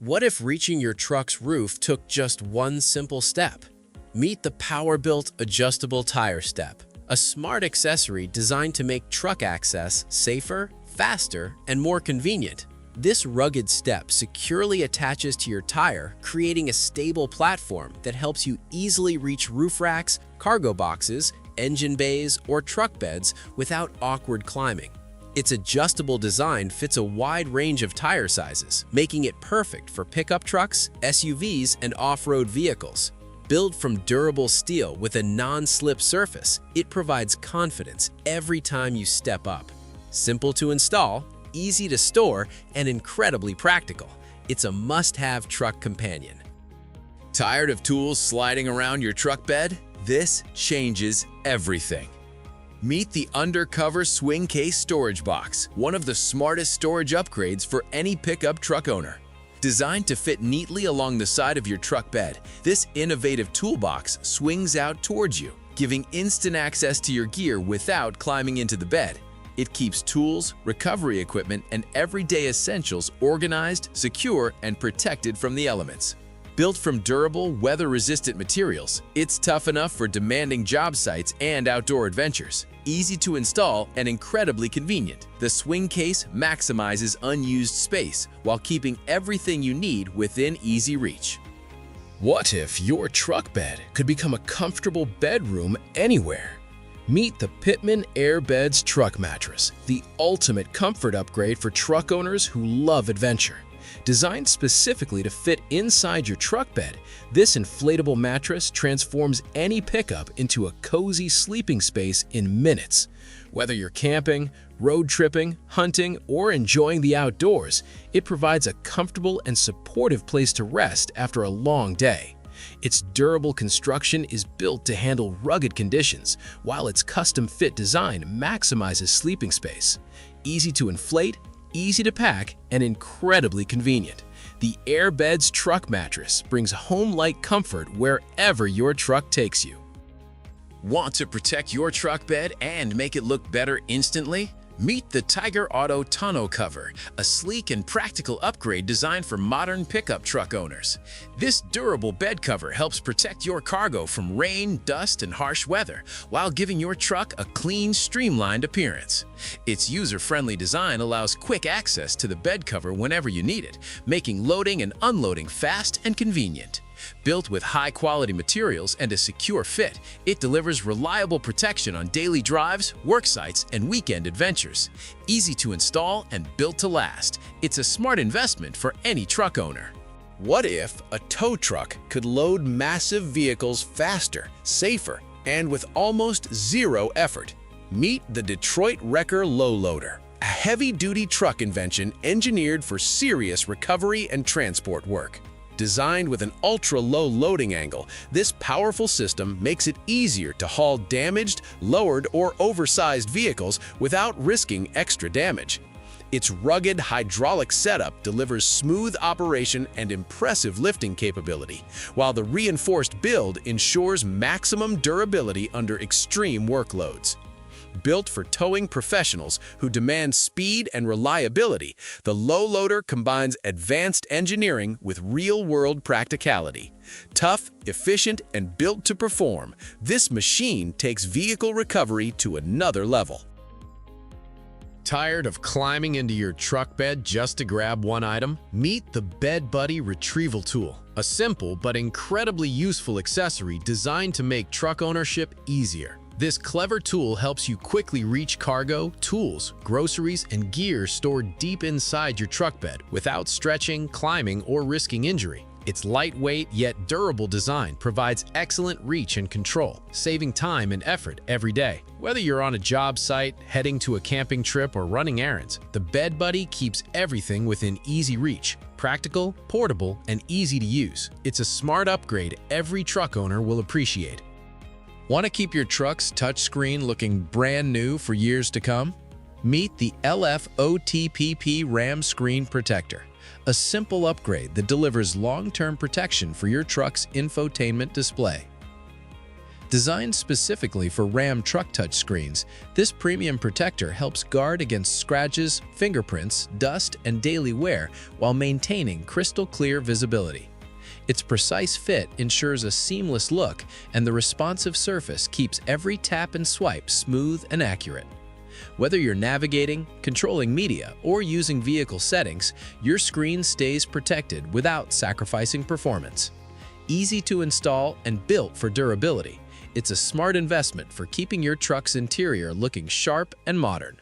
What if reaching your truck's roof took just one simple step? Meet the Powerbuilt Adjustable Tire Step, a smart accessory designed to make truck access safer, faster, and more convenient. This rugged step securely attaches to your tire, creating a stable platform that helps you easily reach roof racks, cargo boxes, engine bays, or truck beds without awkward climbing. Its adjustable design fits a wide range of tire sizes, making it perfect for pickup trucks, SUVs, and off-road vehicles. Built from durable steel with a non-slip surface, it provides confidence every time you step up. Simple to install, easy to store, and incredibly practical. It's a must-have truck companion. Tired of tools sliding around your truck bed? This changes everything. Meet the Undercover Swing Case storage box, one of the smartest storage upgrades for any pickup truck owner. Designed to fit neatly along the side of your truck bed, this innovative toolbox swings out towards you, giving instant access to your gear without climbing into the bed. It keeps tools, recovery equipment, and everyday essentials organized, secure, and protected from the elements. Built from durable, weather-resistant materials, it's tough enough for demanding job sites and outdoor adventures. Easy to install and incredibly convenient, the swing case maximizes unused space while keeping everything you need within easy reach. What if your truck bed could become a comfortable bedroom anywhere? Meet the Pittman Air Beds truck mattress, the ultimate comfort upgrade for truck owners who love adventure. Designed specifically to fit inside your truck bed, this inflatable mattress transforms any pickup into a cozy sleeping space in minutes. Whether you're camping, road tripping, hunting, or enjoying the outdoors, it provides a comfortable and supportive place to rest after a long day. Its durable construction is built to handle rugged conditions, while its custom-fit design maximizes sleeping space. Easy to inflate, easy to pack, and incredibly convenient. The Air Beds truck mattress brings home-like comfort wherever your truck takes you. Want to protect your truck bed and make it look better instantly? Meet the Tyger Auto Tonneau cover, a sleek and practical upgrade designed for modern pickup truck owners. This durable bed cover helps protect your cargo from rain, dust, and harsh weather, while giving your truck a clean, streamlined appearance. Its user-friendly design allows quick access to the bed cover whenever you need it, making loading and unloading fast and convenient. Built with high-quality materials and a secure fit, it delivers reliable protection on daily drives, work sites, and weekend adventures. Easy to install and built to last, it's a smart investment for any truck owner. What if a tow truck could load massive vehicles faster, safer, and with almost zero effort? Meet the Detroit Wrecker Low Loader, a heavy-duty truck invention engineered for serious recovery and transport work. Designed with an ultra-low loading angle, this powerful system makes it easier to haul damaged, lowered, or oversized vehicles without risking extra damage. Its rugged hydraulic setup delivers smooth operation and impressive lifting capability, while the reinforced build ensures maximum durability under extreme workloads. Built for towing professionals who demand speed and reliability, the low loader combines advanced engineering with real-world practicality. Tough, efficient, and built to perform, this machine takes vehicle recovery to another level. Tired of climbing into your truck bed just to grab one item? Meet the Bed Buddy Retrieval Tool, a simple but incredibly useful accessory designed to make truck ownership easier. This clever tool helps you quickly reach cargo, tools, groceries, and gear stored deep inside your truck bed without stretching, climbing, or risking injury. Its lightweight yet durable design provides excellent reach and control, saving time and effort every day. Whether you're on a job site, heading to a camping trip, or running errands, the Bed Buddy keeps everything within easy reach. Practical, portable, and easy to use. It's a smart upgrade every truck owner will appreciate. Want to keep your truck's touchscreen looking brand new for years to come? Meet the LFOTPP RAM Screen Protector, a simple upgrade that delivers long-term protection for your truck's infotainment display. Designed specifically for Ram truck touchscreens, this premium protector helps guard against scratches, fingerprints, dust, and daily wear while maintaining crystal-clear visibility. Its precise fit ensures a seamless look, and the responsive surface keeps every tap and swipe smooth and accurate. Whether you're navigating, controlling media, or using vehicle settings, your screen stays protected without sacrificing performance. Easy to install and built for durability, it's a smart investment for keeping your truck's interior looking sharp and modern.